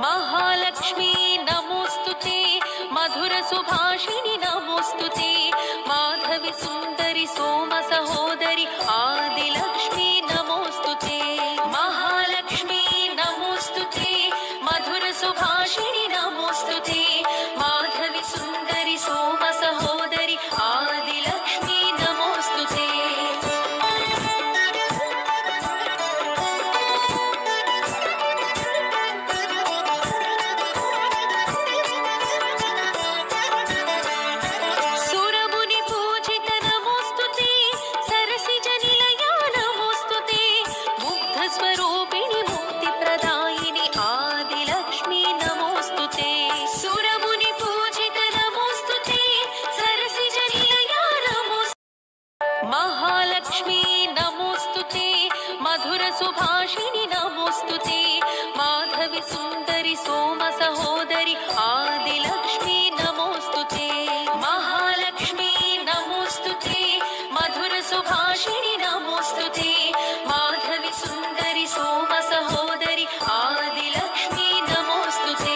महालक्ष्मी नमोस्तुते मधुर सुभाषिणि नमोस्तुते माधवी सुंदरी सोम सहोदरी आदिलक्ष्मी नमोस्तुते महालक्ष्मी नमोस्तुते मधुर सुभाषिणि नमोस्तुते माधवी सुंदरी सोम सहोदरी आदिलक्ष्मी नमोस्तुते महालक्ष्मी नमोस्तुते मधुर सुभाषिणि नमोस्तुते माधवी सुंदरी सोम सहोदरी आदिलक्ष्मी नमोस्तुते महालक्ष्मी नमोस्तुते मधुर सुभाषिणि नमोस्तुते माधवी सुंदरी सोम सहोदरी आदिलक्ष्मी नमोस्तुते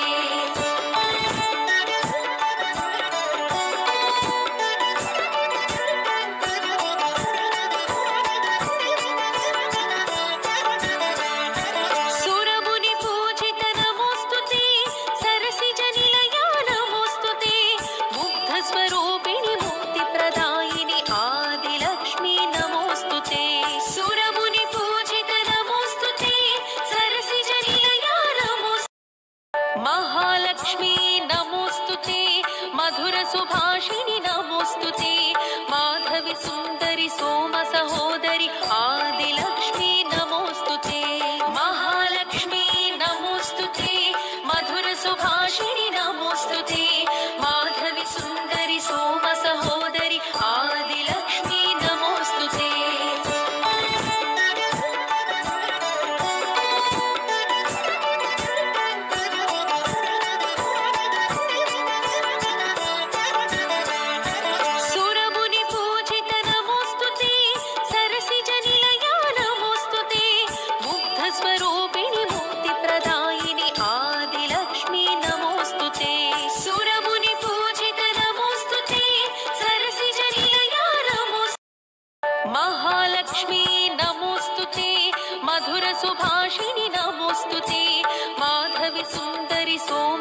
महालक्ष्मी नमोस्तुते मधुर सुभाषिणि नमोस्तुते माधवी सुंदरी सोम सहोदरी आदिलक्ष्मी नमोस्तुते महालक्ष्मी नमोस्तुते मधुर सुभाषिणि नमोस्तुते माधवी सुंदरी सोम सहोदरी आदिलक्ष्मी नमोस्तुते महालक्ष्मी नमोस्तुते मधुर सुभाषिणि नमोस्तुते माधवी सुंदरी सोम